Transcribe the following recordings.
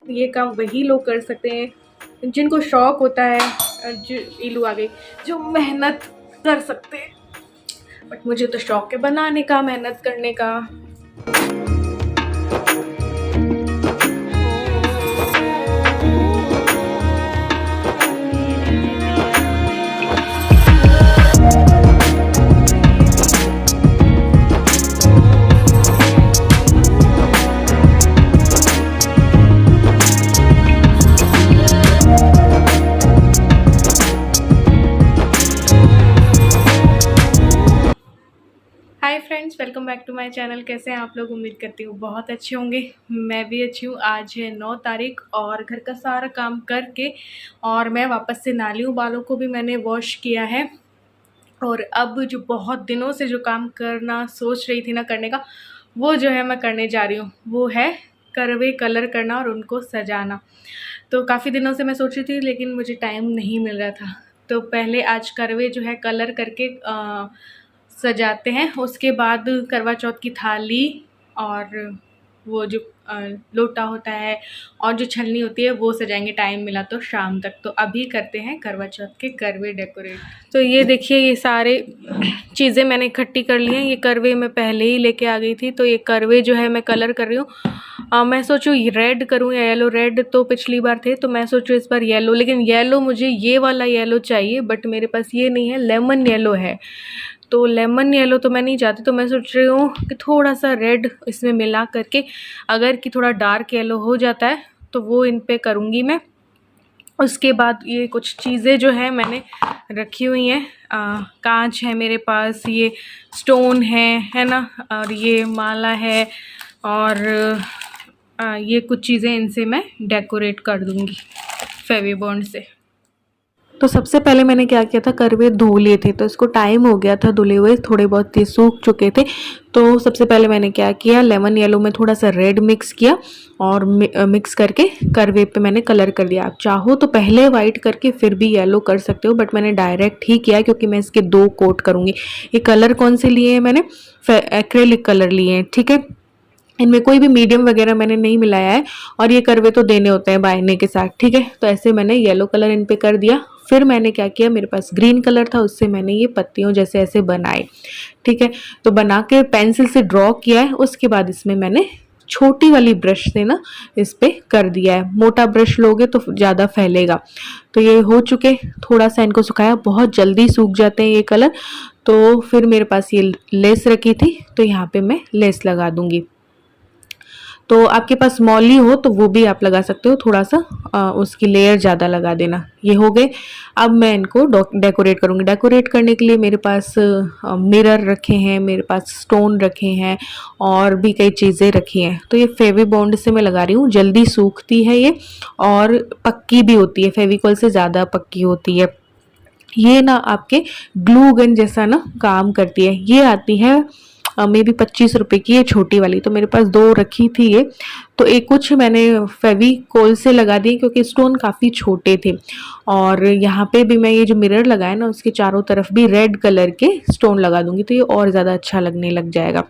ये काम वही लोग कर सकते हैं जिनको शौक होता है, जो इलू आ गई, जो मेहनत कर सकते हैं। बट मुझे तो शौक है बनाने का, मेहनत करने का। Hi friends, welcome back to my channel. कैसे हैं आप लोग? उम्मीद करती हूँ बहुत अच्छे होंगे। मैं भी अच्छी हूँ। आज है 9 तारीख और घर का सारा काम करके और मैं वापस से नहा ली हूँ। बालों को भी मैंने वॉश किया है और अब जो बहुत दिनों से जो काम करना सोच रही थी ना करने का, वो जो है मैं करने जा रही हूँ। वो है करवे कलर करना और उनको सजाना। तो काफ़ी दिनों से मैं सोच रही थी लेकिन मुझे टाइम नहीं मिल रहा था। तो पहले आज करवे जो है कलर करके सजाते हैं, उसके बाद करवा चौथ की थाली और वो जो लोटा होता है और जो छलनी होती है वो सजाएंगे। टाइम मिला तो शाम तक। तो अभी करते हैं करवा चौथ के करवे डेकोरेट। तो ये देखिए, ये सारे चीज़ें मैंने इकट्ठी कर ली हैं। ये करवे मैं पहले ही लेके आ गई थी। तो ये करवे जो है मैं कलर कर रही हूँ। मैं सोचूँ रेड करूँ या येलो। रेड तो पिछली बार थे तो मैं सोचूँ इस बार येलो, लेकिन येलो मुझे ये वाला येलो चाहिए बट मेरे पास ये नहीं है, लेमन येलो है। तो लेमन येलो तो मैं नहीं चाहती, तो मैं सोच रही हूँ कि थोड़ा सा रेड इसमें मिला करके, अगर कि थोड़ा डार्क येलो हो जाता है तो वो इन पे करूँगी मैं। उसके बाद ये कुछ चीज़ें जो है मैंने रखी हुई हैं। कांच है मेरे पास, ये स्टोन है ना, और ये माला है और ये कुछ चीज़ें, इनसे मैं डेकोरेट कर दूँगी फेविबॉन्ड से। तो सबसे पहले मैंने क्या किया था, करवे धो लिए थे। तो इसको टाइम हो गया था धुले हुए, थोड़े बहुत ये सूख चुके थे। तो सबसे पहले मैंने क्या किया, लेमन येलो में थोड़ा सा रेड मिक्स किया और मिक्स करके करवे पे मैंने कलर कर दिया। आप चाहो तो पहले वाइट करके फिर भी येलो कर सकते हो, बट मैंने डायरेक्ट ही किया क्योंकि मैं इसके 2 कोट करूँगी। ये कलर कौन से लिए हैं मैंने, एक्रेलिक कलर लिए हैं, ठीक है। इनमें कोई भी मीडियम वगैरह मैंने नहीं मिलाया है। और ये करवे तो देने होते हैं बायने के साथ, ठीक है। तो ऐसे मैंने येलो कलर इन पे कर दिया। फिर मैंने क्या किया, मेरे पास ग्रीन कलर था, उससे मैंने ये पत्तियों जैसे ऐसे बनाए, ठीक है। तो बना के पेंसिल से ड्रॉ किया है। उसके बाद इसमें मैंने छोटी वाली ब्रश से ना इस पे कर दिया है। मोटा ब्रश लोगे तो ज़्यादा फैलेगा। तो ये हो चुके, थोड़ा सा इनको सुखाया, बहुत जल्दी सूख जाते हैं ये कलर। तो फिर मेरे पास ये लेस रखी थी, तो यहाँ पे मैं लेस लगा दूंगी। तो आपके पास मौली हो तो वो भी आप लगा सकते हो, थोड़ा सा उसकी लेयर ज़्यादा लगा देना। ये हो गए। अब मैं इनको डेकोरेट करूँगी। डेकोरेट करने के लिए मेरे पास मिरर रखे हैं, मेरे पास स्टोन रखे हैं और भी कई चीज़ें रखी हैं। तो ये फेविबॉन्ड से मैं लगा रही हूँ, जल्दी सूखती है ये और पक्की भी होती है, फेविकॉल से ज़्यादा पक्की होती है। ये ना आपके ग्लू गन जैसा ना काम करती है। ये आती है मे बी 25 रुपए की, ये छोटी वाली। तो मेरे पास 2 रखी थी ये। तो एक कुछ मैंने फेविकोल से लगा दिए क्योंकि स्टोन काफ़ी छोटे थे। और यहाँ पे भी मैं ये जो मिरर लगाया ना, उसके चारों तरफ भी रेड कलर के स्टोन लगा दूंगी, तो ये और ज़्यादा अच्छा लगने लग जाएगा।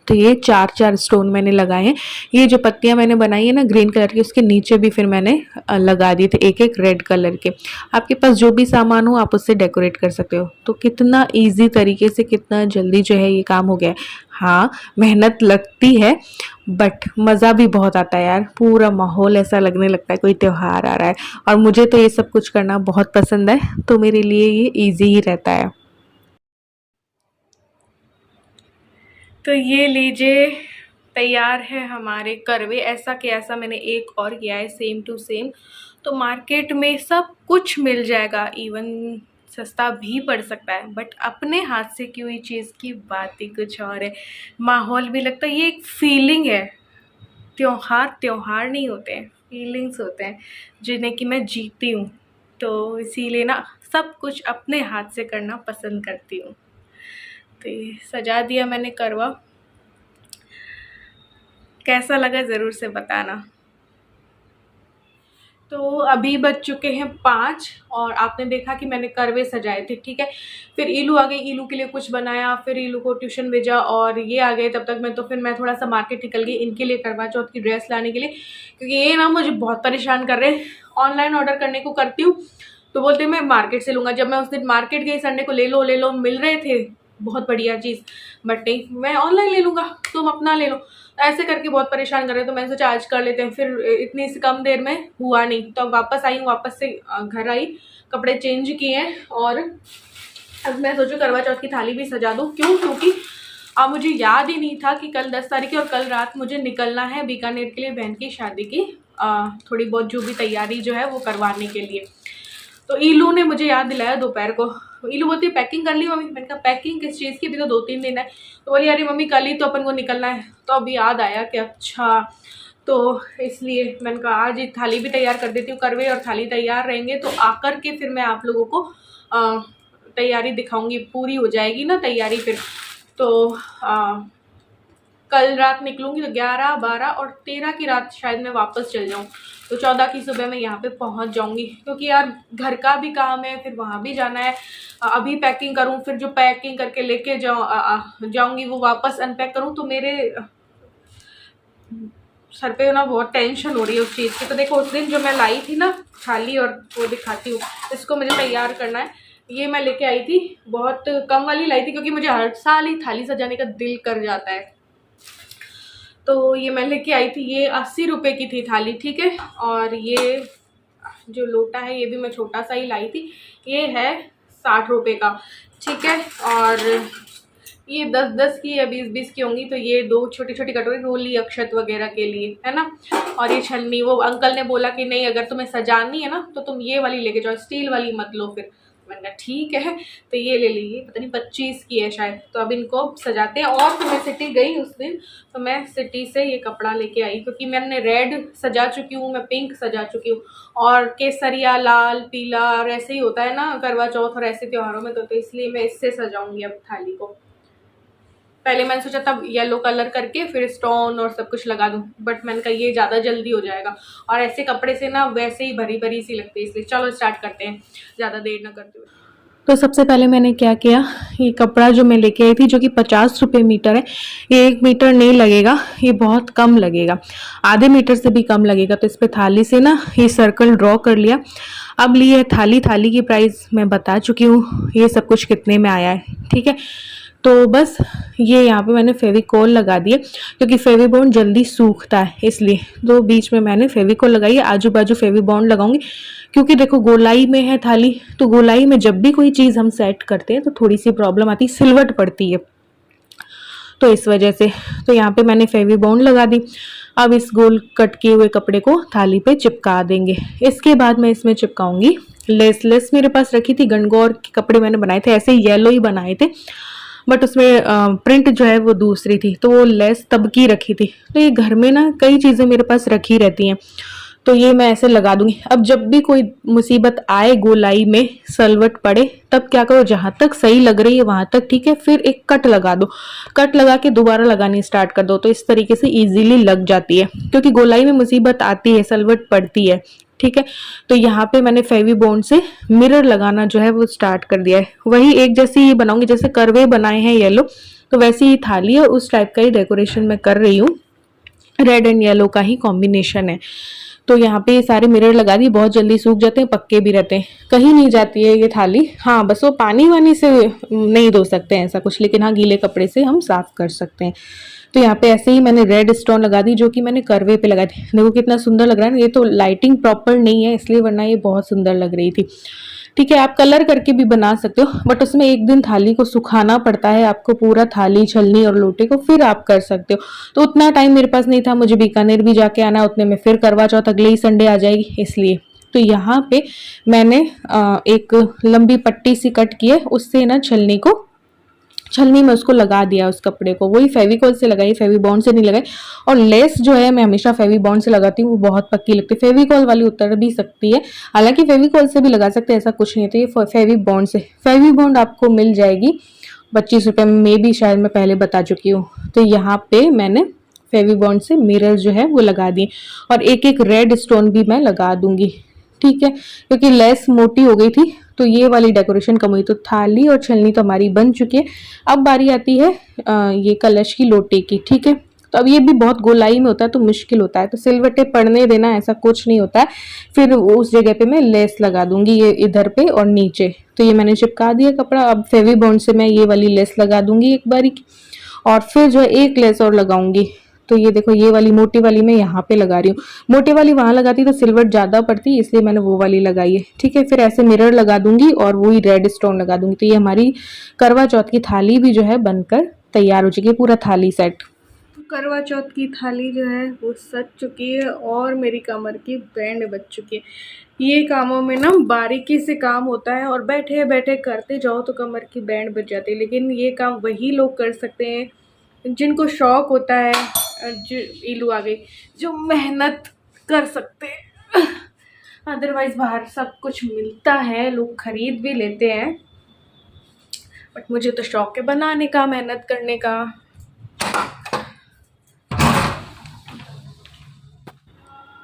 तो ये 4 स्टोन मैंने लगाए हैं। ये जो पत्तियां मैंने बनाई है ना ग्रीन कलर की, उसके नीचे भी फिर मैंने लगा दिए थे एक एक रेड कलर के। आपके पास जो भी सामान हो आप उससे डेकोरेट कर सकते हो। तो कितना इजी तरीके से, कितना जल्दी जो है ये काम हो गया है। हाँ, मेहनत लगती है बट मज़ा भी बहुत आता है यार। पूरा माहौल ऐसा लगने लगता है कोई त्योहार आ रहा है। और मुझे तो ये सब कुछ करना बहुत पसंद है, तो मेरे लिए ये ईजी ही रहता है। तो ये लीजिए, तैयार है हमारे करवे। ऐसा कि ऐसा मैंने एक और किया है, सेम टू सेम। तो मार्केट में सब कुछ मिल जाएगा, इवन सस्ता भी पड़ सकता है, बट अपने हाथ से की हुई चीज़ की बात ही कुछ और है। माहौल भी लगता है, ये एक फीलिंग है। त्योहार त्योहार नहीं होते हैं, फीलिंग्स होते हैं जिन्हें कि मैं जीती हूँ। तो इसीलिए ना सब कुछ अपने हाथ से करना पसंद करती हूँ। तो ये सजा दिया मैंने करवा। कैसा लगा ज़रूर से बताना। तो अभी बज चुके हैं 5 और आपने देखा कि मैंने करवे सजाए थे, ठीक है। फिर ईलू आ गई, ईलू के लिए कुछ बनाया, फिर ईलू को ट्यूशन भेजा और ये आ गए तब तक मैं। तो फिर मैं थोड़ा सा मार्केट निकल गई इनके लिए करवा चौथ की ड्रेस लाने के लिए, क्योंकि ये ना मुझे बहुत परेशान कर रहे हैं। ऑनलाइन ऑर्डर करने को करती हूँ तो बोलते हैं मैं मार्केट से लूँगा। जब मैं उस दिन मार्केट गई संडे को, ले लो मिल रहे थे बहुत बढ़िया चीज़, बट नहीं मैं ऑनलाइन ले लूँगा, तुम अपना ले लो। ऐसे करके बहुत परेशान कर रहे हैं, तो मैंने सोचा आज कर लेते हैं। फिर इतनी सी कम देर में हुआ नहीं, तो अब वापस आई हूँ, वापस से घर आई, कपड़े चेंज किए हैं और अब मैं सोचूं करवा चौथ की थाली भी सजा दूँ। क्यों? क्योंकि अब मुझे याद ही नहीं था कि कल 10 तारीख है और कल रात मुझे निकलना है बीकानेर के लिए बहन की शादी की थोड़ी बहुत जो भी तैयारी जो है वो करवाने के लिए। तो ईलू ने मुझे याद दिलाया दोपहर को। ईलू बोलती है पैकिंग कर ली मम्मी। मैंने कहा पैकिंग किस चीज़ की, अभी तो 2-3 दिन है। तो बोली अरे मम्मी कल ही तो अपन को निकलना है। तो अभी याद आया कि अच्छा, तो इसलिए मैंने कहा आज थाली भी तैयार कर देती हूँ। करवे और थाली तैयार रहेंगे तो आकर के फिर मैं आप लोगों को तैयारी दिखाऊंगी, पूरी हो जाएगी ना तैयारी फिर। तो कल रात निकलूंगी तो 11, 12 और 13 की रात शायद मैं वापस चल जाऊँ। तो 14 की सुबह मैं यहाँ पे पहुँच जाऊँगी, क्योंकि यार घर का भी काम है, फिर वहाँ भी जाना है। अभी पैकिंग करूँ, फिर जो पैकिंग करके लेके जाऊँगी वो वापस अनपैक करूँ, तो मेरे सर पे ना बहुत टेंशन हो रही है उस चीज़ की। तो देखो उस दिन जो मैं लाई थी ना थाली, और वो दिखाती हूँ, इसको मुझे तैयार करना है। ये मैं लेके आई थी, बहुत कम वाली लाई थी, क्योंकि मुझे हर साल ही थाली सजाने का दिल कर जाता है। तो ये मैं लेके आई थी, ये 80 रुपये की थी थाली, ठीक है। और ये जो लोटा है ये भी मैं छोटा सा ही लाई थी, ये है 60 रुपये का, ठीक है। और ये 10-10 की या 20-20 की होंगी। तो ये 2 छोटी छोटी कटोरी रोली अक्षत वगैरह के लिए है ना। और ये छलनी, वो अंकल ने बोला कि नहीं अगर तुम्हें सजानी है ना तो तुम ये वाली लेके जाओ, स्टील वाली मत लो। फिर मैंने कहा ठीक है, तो ये ले लीजिए, पता नहीं 25 की है शायद। तो अब इनको सजाते हैं। और फिर मैं सिटी गई उस दिन, तो मैं सिटी से ये कपड़ा लेके आई, क्योंकि मैंने रेड सजा चुकी हूँ, मैं पिंक सजा चुकी हूँ, और केसरिया, लाल, पीला और ऐसे ही होता है ना करवा चौथ और ऐसे त्योहारों में। तो इसलिए मैं इससे सजाऊंगी अब थाली को। पहले मैंने सोचा था येलो कलर करके फिर स्टोन और सब कुछ लगा दूं, बट मैंने कहा ये ज़्यादा जल्दी हो जाएगा, और ऐसे कपड़े से ना वैसे ही भरी भरी सी लगती है। इसलिए चलो स्टार्ट करते हैं ज़्यादा देर ना करते हुए। तो सबसे पहले मैंने क्या किया, ये कपड़ा जो मैं लेके आई थी जो कि 50 रुपये मीटर है, ये 1 मीटर नहीं लगेगा, ये बहुत कम लगेगा, आधे मीटर से भी कम लगेगा। तो इस पर थाली से ना ये सर्कल ड्रॉ कर लिया। अब लिए थाली, थाली की प्राइस मैं बता चुकी हूँ, ये सब कुछ कितने में आया है, ठीक है। तो बस ये यहाँ पे मैंने फेविकोल लगा दिए, क्योंकि फेविबॉन्ड जल्दी सूखता है इसलिए। तो बीच में मैंने फेविकोल लगाई है, आजू बाजू फेविबॉन्ड लगाऊंगी, क्योंकि देखो गोलाई में है थाली, तो गोलाई में जब भी कोई चीज़ हम सेट करते हैं तो थोड़ी सी प्रॉब्लम आती है, सिलवट पड़ती है, तो इस वजह से। तो यहाँ पे मैंने फेविबॉन्ड लगा दी। अब इस गोल कट किए हुए कपड़े को थाली पे चिपका देंगे। इसके बाद मैं इसमें चिपकाऊंगी लेस। लेस मेरे पास रखी थी, गणगौर के कपड़े मैंने बनाए थे, ऐसे येलो ही बनाए थे, बट उसमें प्रिंट जो है वो दूसरी थी, तो वो लेस तब की रखी थी। तो ये घर में ना कई चीज़ें मेरे पास रखी रहती हैं, तो ये मैं ऐसे लगा दूंगी। अब जब भी कोई मुसीबत आए, गोलाई में सलवट पड़े, तब क्या करो, जहाँ तक सही लग रही है वहाँ तक ठीक है, फिर एक कट लगा दो, कट लगा के दोबारा लगानी स्टार्ट कर दो, तो इस तरीके से इजीली लग जाती है। क्योंकि गोलाई में मुसीबत आती है, सलवट पड़ती है, ठीक है। तो यहाँ पे मैंने फेविबॉन्ड से मिरर लगाना जो है वो स्टार्ट कर दिया है। वही एक जैसी ही बनाऊंगी, जैसे करवे बनाए हैं येलो, तो वैसी ही थाली है, उस टाइप का ही डेकोरेशन मैं कर रही हूँ। रेड एंड येलो का ही कॉम्बिनेशन है। तो यहाँ पे ये सारे मिरर लगा दिए, बहुत जल्दी सूख जाते हैं, पक्के भी रहते हैं, कहीं नहीं जाती है ये थाली। हाँ बस वो पानी वानी से नहीं धो सकते हैं ऐसा कुछ, लेकिन हाँ गीले कपड़े से हम साफ कर सकते हैं। तो यहाँ पे ऐसे ही मैंने रेड स्टोन लगा दी, जो कि मैंने करवे पे लगाई थी। देखो कितना सुंदर लग रहा है ना। ये तो लाइटिंग प्रॉपर नहीं है इसलिए, वरना ये बहुत सुंदर लग रही थी, ठीक है। आप कलर करके भी बना सकते हो, बट उसमें एक दिन थाली को सुखाना पड़ता है आपको, पूरा थाली, छलनी और लोटे को, फिर आप कर सकते हो। तो उतना टाइम मेरे पास नहीं था, मुझे बीकानेर भी जाके आना, उतने में फिर करवा चौथ अगले ही संडे आ जाएगी, इसलिए। तो यहाँ पे मैंने एक लंबी पट्टी सी कट की है, उससे ना छलनी में उसको लगा दिया उस कपड़े को। वही फेविकोल से लगाई, फेविबॉन्ड से नहीं लगाई। और लेस जो है मैं हमेशा फेविबॉन्ड से लगाती हूँ, वो बहुत पक्की लगती है। फेविकोल वाली उतर भी सकती है, हालांकि फेविकोल से भी लगा सकते हैं, ऐसा कुछ नहीं है। तो ये फेविबॉन्ड से, फेविबॉन्ड आपको मिल जाएगी 25 रुपये में भी, शायद मैं पहले बता चुकी हूँ। तो यहाँ पे मैंने फेविबॉन्ड से मिरर जो है वो लगा दिए, और एक एक रेड स्टोन भी मैं लगा दूंगी, ठीक है, क्योंकि लेस मोटी हो गई थी तो ये वाली डेकोरेशन कम हुई। तो थाली और छलनी तो हमारी बन चुकी है। अब बारी आती है ये कलश की लोटे की। ठीक है, तो अब ये भी बहुत गोलाई में होता है तो मुश्किल होता है, तो सिलवट्टे पड़ने देना ऐसा कुछ नहीं होता है। फिर उस जगह पे मैं लेस लगा दूंगी, ये इधर पे और नीचे। तो ये मैंने चिपका दिया कपड़ा। अब फेवी बॉन्ड से मैं ये वाली लेस लगा दूंगी एक बारी, और फिर जो है एक लेस और लगाऊंगी। तो ये देखो, ये वाली मोटी वाली मैं यहाँ पे लगा रही हूँ। मोटी वाली वहां लगाती तो सिल्वर ज्यादा पड़ती, इसलिए मैंने वो वाली लगाई है। ठीक है, फिर ऐसे मिरर लगा दूंगी और वही रेड स्टोन लगा दूंगी। तो ये हमारी करवा चौथ की थाली भी जो है बनकर तैयार हो चुकी है, पूरा थाली सेट। करवा चौथ की थाली जो है वो सज चुकी है और मेरी कमर की बैंड बज चुकी है। ये कामों में ना बारीकी से काम होता है और बैठे बैठे करते जाओ तो कमर की बैंड बज जाती है। लेकिन ये काम वही लोग कर सकते हैं जिनको शौक होता है, जो इलू आ गई, जो मेहनत कर सकते हैं। अदरवाइज बाहर सब कुछ मिलता है, लोग खरीद भी लेते हैं, बट मुझे तो शौक है बनाने का, मेहनत करने का।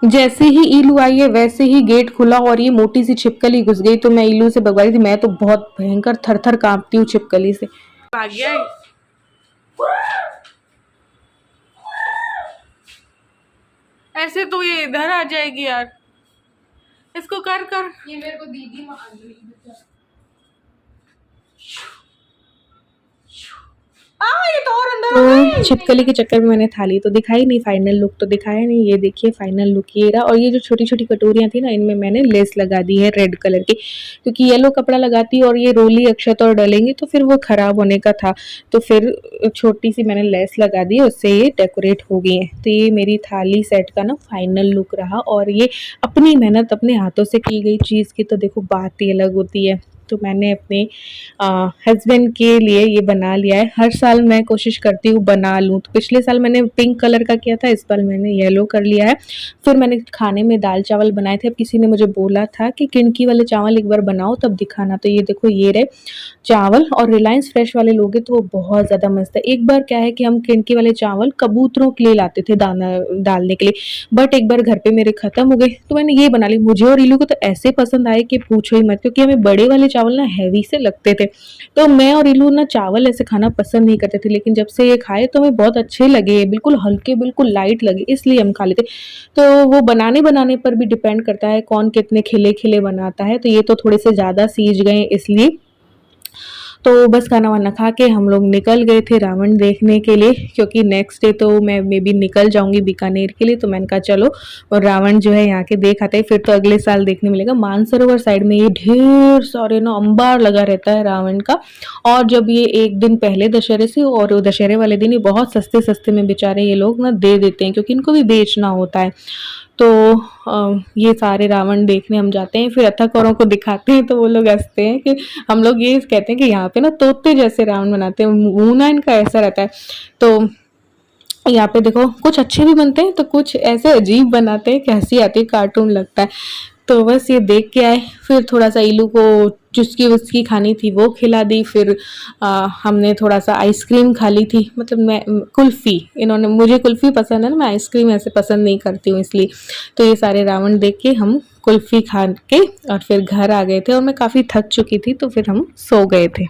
जैसे ही इलू आई है वैसे ही गेट खुला और ये मोटी सी छिपकली घुस गई। तो मैं इलू से भगवाई थी, मैं तो बहुत भयंकर थर थर कांपती हूँ छिपकली से। आ गया है। ऐसे तो ये इधर आ जाएगी यार, इसको कर कर। ये मेरे को दीदी मार रही है। ये तो और अंदर। तो छिपकली के चक्कर में मैंने थाली तो दिखाई नहीं, फाइनल लुक तो दिखाया नहीं। ये देखिए फाइनल लुक ये रहा। और ये जो छोटी छोटी कटोरियां थी ना, इनमें मैंने लेस लगा दी है रेड कलर की, क्योंकि येलो कपड़ा लगाती और ये रोली अक्षत और डलेंगे तो फिर वो खराब होने का था। तो फिर छोटी सी मैंने लेस लगा दी, उससे ये डेकोरेट हो गई है। तो ये मेरी थाली सेट का ना फाइनल लुक रहा। और ये अपनी मेहनत, अपने हाथों से की गई चीज की तो देखो बात ही अलग होती है। तो मैंने अपने हस्बैंड के लिए ये बना लिया है। हर साल मैं कोशिश करती हूँ बना लूँ। तो पिछले साल मैंने पिंक कलर का किया था, इस बार मैंने येलो कर लिया है। फिर मैंने खाने में दाल चावल बनाए थे। अब किसी ने मुझे बोला था कि किणकी वाले चावल एक बार बनाओ तब दिखाना। तो ये देखो ये रहे चावल, और रिलायंस फ्रेश वाले लोगे तो वो बहुत ज़्यादा मस्त है। एक बार क्या है कि हम किणकी वाले चावल कबूतरों के लिए लाते थे दाना डालने के लिए, बट एक बार घर पे मेरे खत्म हो गए तो मैंने ये बना ली। मुझे और इलू को तो ऐसे पसंद आए कि पूछो ही मत, क्योंकि हमें बड़े वाले चावल ना हैवी से लगते थे। तो मैं और इलू ना चावल ऐसे खाना पसंद नहीं करते थे, लेकिन जब से ये खाए तो हमें बहुत अच्छे लगे, बिल्कुल हल्के बिल्कुल लाइट लगे, इसलिए हम खा लेते। तो वो बनाने पर भी डिपेंड करता है कौन कितने खिले खिले बनाता है। तो ये तो थोड़े से ज़्यादा सीज गए इसलिए। तो बस खाना वाना खा के हम लोग निकल गए थे रावण देखने के लिए, क्योंकि नेक्स्ट डे तो मैं मे बी निकल जाऊंगी बीकानेर के लिए। तो मैंने कहा चलो और रावण जो है यहाँ के देख आते हैं, फिर तो अगले साल देखने मिलेगा। मानसरोवर साइड में ये ढेर सारे ना अंबार लगा रहता है रावण का। और जब ये एक दिन पहले दशहरे से, और दशहरे वाले दिन ये बहुत सस्ते सस्ते में बेचारे ये लोग ना दे देते हैं, क्योंकि इनको भी बेचना होता है। तो ये सारे रावण देखने हम जाते हैं, फिर अथाकोरों को दिखाते हैं तो वो लोग हंसते हैं कि हम लोग ये कहते हैं कि यहाँ पे ना तोते जैसे रावण बनाते हैं, मुंह ना इनका ऐसा रहता है। तो यहाँ पे देखो कुछ अच्छे भी बनते हैं तो कुछ ऐसे अजीब बनाते हैं कि हंसी आती है, कार्टून लगता है। तो बस ये देख के आए, फिर थोड़ा सा इलू को चुस्की वुस्की खानी थी वो खिला दी। फिर हमने थोड़ा सा आइसक्रीम खा ली थी, मतलब मैं कुल्फ़ी, इन्होंने, मुझे कुल्फ़ी पसंद है ना, मैं आइसक्रीम ऐसे पसंद नहीं करती हूँ इसलिए। तो ये सारे रावण देख के हम कुल्फ़ी खा के और फिर घर आ गए थे, और मैं काफ़ी थक चुकी थी तो फिर हम सो गए थे।